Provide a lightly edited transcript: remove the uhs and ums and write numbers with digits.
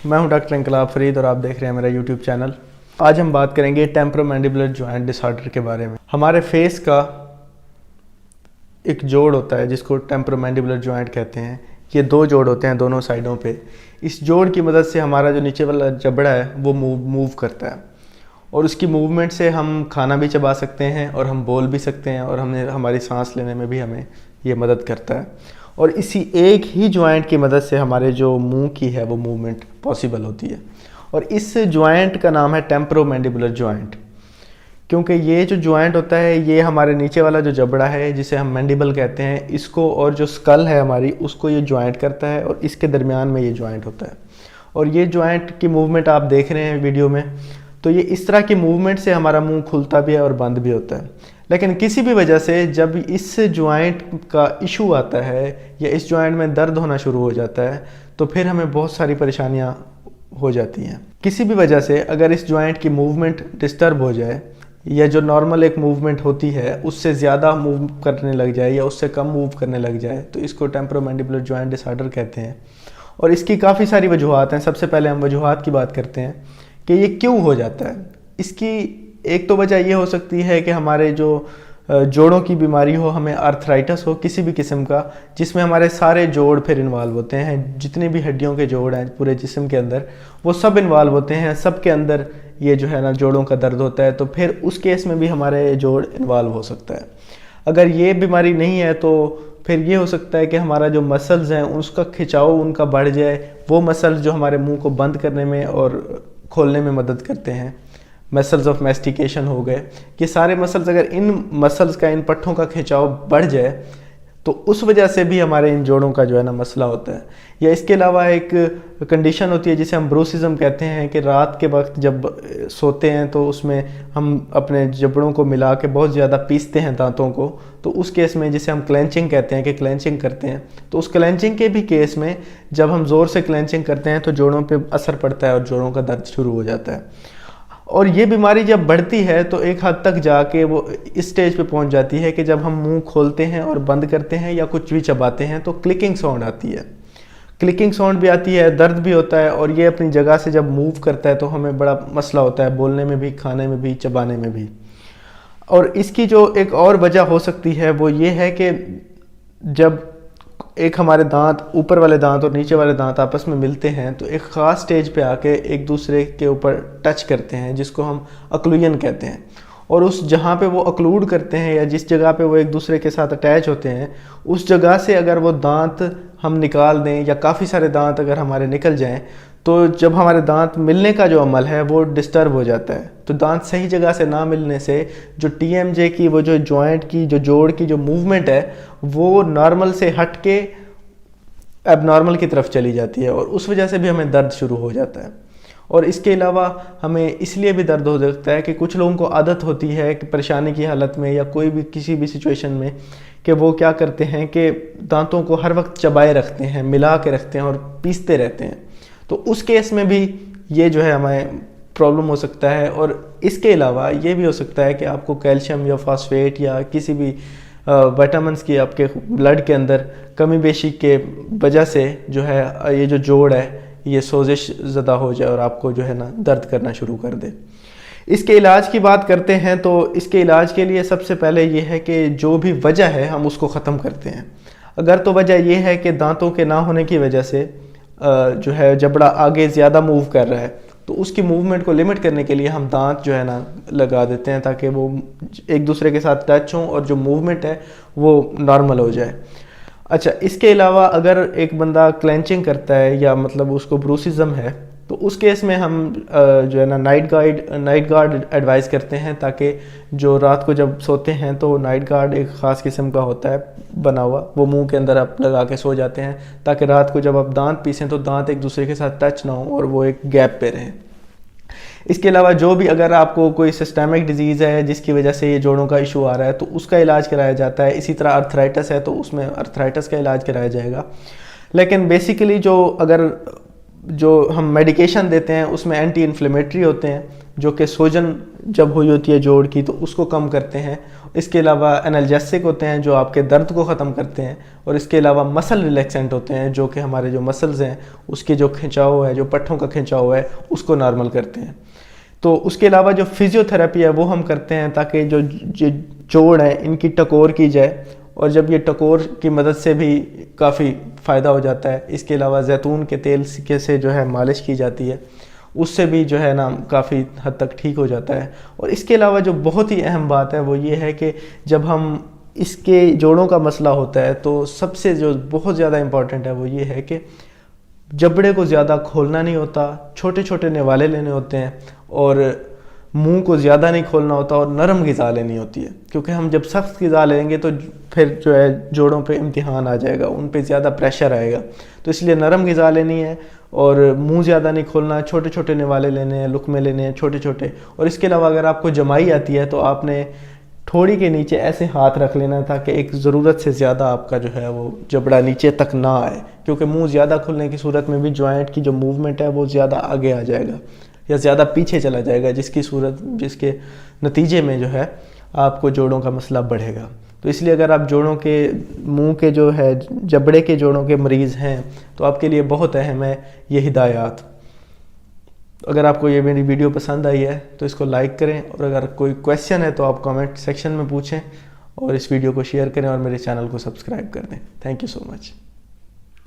मैं हूं डॉक्टर इंकलाब फरीद और आप देख रहे हैं मेरा यूट्यूब चैनल। आज हम बात करेंगे टेम्पोरोमैंडिबुलर जॉइंट डिसऑर्डर के बारे में। हमारे फेस का एक जोड़ होता है जिसको टेम्पोरोमैंडिबुलर जॉइंट कहते हैं। ये दो जोड़ होते हैं दोनों साइडों पे। इस जोड़ की मदद से हमारा जो नीचे वाला जबड़ा है वो मूव करता है और उसकी मूवमेंट से हम खाना भी चबा सकते हैं और हम बोल भी सकते हैं और हमारी सांस लेने में भी हमें ये मदद करता है। और इसी एक ही जॉइंट की मदद से हमारे जो मुंह की है वो मूवमेंट पॉसिबल होती है और इस जॉइंट का नाम है टेम्पोरोमैंडिबुलर जॉइंट, क्योंकि ये जो जॉइंट होता है ये हमारे नीचे वाला जो जबड़ा है जिसे हम मैंडिबल कहते हैं, इसको और जो स्कल है हमारी उसको ये जॉइंट करता है और इसके दरमियान में ये जॉइंट होता है। और ये जॉइंट की मूवमेंट आप देख रहे हैं वीडियो में, तो ये इस तरह की मूवमेंट से हमारा मुंह खुलता भी है और बंद भी होता है। लेकिन किसी भी वजह से जब इस जॉइंट का इशू आता है या इस जॉइंट में दर्द होना शुरू हो जाता है तो फिर हमें बहुत सारी परेशानियां हो जाती हैं। किसी भी वजह से अगर इस जॉइंट की मूवमेंट डिस्टर्ब हो जाए या जो नॉर्मल एक मूवमेंट होती है उससे ज़्यादा मूव करने लग जाए या उससे कम मूव करने लग जाए तो इसको टेम्पोरोमैंडिबुलर जॉइंट डिसऑर्डर कहते हैं। और इसकी काफ़ी सारी वजूहात हैं। सबसे पहले हम वजूहात की बात करते हैं कि ये क्यों हो जाता है। इसकी एक तो वजह ये हो सकती है कि हमारे जो जोड़ों की बीमारी हो, हमें आर्थराइटिस हो किसी भी किस्म का, जिसमें हमारे सारे जोड़ फिर इन्वॉल्व होते हैं। जितने भी हड्डियों के जोड़ हैं पूरे जिस्म के अंदर वो सब इन्वॉल्व होते हैं, सब के अंदर ये जो है ना जोड़ों का दर्द होता है। तो फिर उस केस में भी हमारे जोड़ इन्वॉल्व हो सकता है। अगर ये बीमारी नहीं है तो फिर ये हो सकता है कि हमारा जो मसल्स हैं उसका खिंचाव उनका बढ़ जाए। वो मसल्स जो हमारे मुंह को बंद करने में और खोलने में मदद करते हैं, मसल्स ऑफ मैस्टिकेशन हो गए, ये सारे मसल्स अगर इन मसल्स का, इन पट्ठों का खिंचाव बढ़ जाए तो उस वजह से भी हमारे इन जोड़ों का जो है ना मसला होता है। या इसके अलावा एक कंडीशन होती है जिसे हम ब्रूसिज्म कहते हैं कि रात के वक्त जब सोते हैं तो उसमें हम अपने जबड़ों को मिला के बहुत ज़्यादा पीसते हैं दांतों को, तो उस केस में जिसे हम क्लेंचिंग कहते हैं कि क्लेंचिंग करते हैं, तो उस क्लेंचिंग के भी केस में जब हम ज़ोर से क्लेंचिंग करते हैं तो जोड़ों पर असर पड़ता है और जोड़ों का दर्द शुरू हो जाता है। और ये बीमारी जब बढ़ती है तो एक हद तक जाके वो इस स्टेज पे पहुंच जाती है कि जब हम मुंह खोलते हैं और बंद करते हैं या कुछ भी चबाते हैं तो क्लिकिंग साउंड आती है। क्लिकिंग साउंड भी आती है, दर्द भी होता है और ये अपनी जगह से जब मूव करता है तो हमें बड़ा मसला होता है, बोलने में भी, खाने में भी, चबाने में भी। और इसकी जो एक और वजह हो सकती है वो ये है कि जब एक हमारे दांत, ऊपर वाले दांत और नीचे वाले दांत आपस में मिलते हैं तो एक ख़ास स्टेज पे आके एक दूसरे के ऊपर टच करते हैं जिसको हम अक्लूजन कहते हैं। और उस जहाँ पे वो अक्लूड करते हैं या जिस जगह पे वो एक दूसरे के साथ अटैच होते हैं उस जगह से अगर वो दांत हम निकाल दें या काफ़ी सारे दांत अगर हमारे निकल जाएं तो जब हमारे दांत मिलने का जो अमल है वो डिस्टर्ब हो जाता है। तो दांत सही जगह से ना मिलने से जो TMJ की, वो जो जॉइंट की, जो जोड़ की जो मूवमेंट है वो नॉर्मल से हट के एबनॉर्मल की तरफ चली जाती है और उस वजह से भी हमें दर्द शुरू हो जाता है। और इसके अलावा हमें इसलिए भी दर्द हो सकता है कि कुछ लोगों को आदत होती है कि परेशानी की हालत में या कोई भी किसी भी सिचुएशन में कि वो क्या करते हैं कि दांतों को हर वक्त चबाए रखते हैं, मिला के रखते हैं और पीसते रहते हैं। तो उस केस में भी ये जो है हमें प्रॉब्लम हो सकता है। और इसके अलावा ये भी हो सकता है कि आपको कैल्शियम या फॉस्फेट या किसी भी विटामिन्स की आपके ब्लड के अंदर कमी बेशी के वजह से जो है ये जो जोड़ है ये सोजिश ज़्यादा हो जाए और आपको जो है ना दर्द करना शुरू कर दे। इसके इलाज की बात करते हैं तो इसके इलाज के लिए सबसे पहले ये है कि जो भी वजह है हम उसको ख़त्म करते हैं। अगर तो वजह ये है कि दांतों के ना होने की वजह से जो है जबड़ा आगे ज़्यादा मूव कर रहा है तो उसकी मूवमेंट को लिमिट करने के लिए हम दांत जो है ना लगा देते हैं ताकि वो एक दूसरे के साथ टच हों और जो मूवमेंट है वो नॉर्मल हो जाए। अच्छा, इसके अलावा अगर एक बंदा क्लेंचिंग करता है या मतलब उसको ब्रूसिज्म है तो उस केस में हम जो है ना नाइट गार्ड एडवाइस करते हैं ताकि जो रात को जब सोते हैं तो नाइट गार्ड एक ख़ास किस्म का होता है बना हुआ, वो मुंह के अंदर आप लगा के सो जाते हैं ताकि रात को जब आप दांत पीसें तो दांत एक दूसरे के साथ टच ना हो और वो एक गैप पे रहें। इसके अलावा जो भी अगर आपको कोई सिस्टमिक डिजीज़ है जिसकी वजह से ये जोड़ों का इशू आ रहा है तो उसका इलाज कराया जाता है। इसी तरह अर्थराइटिस है तो उसमें अर्थराइटिस का इलाज कराया जाएगा। लेकिन बेसिकली जो हम मेडिकेशन देते हैं उसमें एंटी इन्फ्लेमेटरी होते हैं جو کہ سوجن جب ہوئی ہوتی ہے جوڑ کی تو اس کو کم کرتے ہیں. اس کے علاوہ انالجیسک ہوتے ہیں جو آپ کے درد کو ختم کرتے ہیں, اور اس کے علاوہ مسل ریلیکسنٹ ہوتے ہیں جو کہ ہمارے جو مسلز ہیں اس کے جو کھنچاؤ ہے, جو پٹھوں کا کھنچاؤ ہے, اس کو نارمل کرتے ہیں. تو اس کے علاوہ جو فزیو تھراپی ہے وہ ہم کرتے ہیں تاکہ جو جوڑ ہیں ان کی ٹکور کی جائے, اور جب یہ ٹکور کی مدد سے بھی کافی فائدہ ہو جاتا ہے. اس کے علاوہ زیتون کے تیل سے جو ہے مالش کی جاتی ہے, اس سے بھی جو ہے نا کافی حد تک ٹھیک ہو جاتا ہے. اور اس کے علاوہ جو بہت ہی اہم بات ہے وہ یہ ہے کہ جب ہم اس کے جوڑوں کا مسئلہ ہوتا ہے تو سب سے جو بہت زیادہ امپورٹنٹ ہے وہ یہ ہے کہ جبڑے کو زیادہ کھولنا نہیں ہوتا, چھوٹے چھوٹے نوالے لینے ہوتے ہیں, اور منہ کو زیادہ نہیں کھولنا ہوتا, اور نرم غذا لینی ہوتی ہے. کیونکہ ہم جب سخت غذا لیں گے تو پھر جو ہے جوڑوں پہ امتحان آ جائے گا, ان پہ زیادہ پریشر آئے گا. تو اس لیے نرم غذا لینی ہے, اور منہ زیادہ نہیں کھولنا, چھوٹے چھوٹے نوالے لینے ہیں, لقمے لینے ہیں چھوٹے چھوٹے. اور اس کے علاوہ اگر آپ کو جمائی آتی ہے تو آپ نے ٹھوڑی کے نیچے ایسے ہاتھ رکھ لینا تھا کہ ایک ضرورت سے زیادہ آپ کا جو ہے وہ جبڑا نیچے تک نہ آئے, کیونکہ منہ زیادہ کھلنے کی صورت میں بھی جوائنٹ کی جو موومنٹ ہے وہ زیادہ آگے آ جائے گا یا زیادہ پیچھے چلا جائے گا, جس کے نتیجے میں جو ہے آپ کو جوڑوں کا مسئلہ بڑھے گا. تو اس لیے اگر آپ جوڑوں کے منہ کے جو ہے جبڑے کے جوڑوں کے مریض ہیں تو آپ کے لیے بہت اہم ہے یہ ہدایات. اگر آپ کو یہ میری ویڈیو پسند آئی ہے تو اس کو لائک کریں, اور اگر کوئی کویسچن ہے تو آپ کامنٹ سیکشن میں پوچھیں, اور اس ویڈیو کو شیئر کریں اور میرے چینل کو سبسکرائب کر دیں. Thank you so much.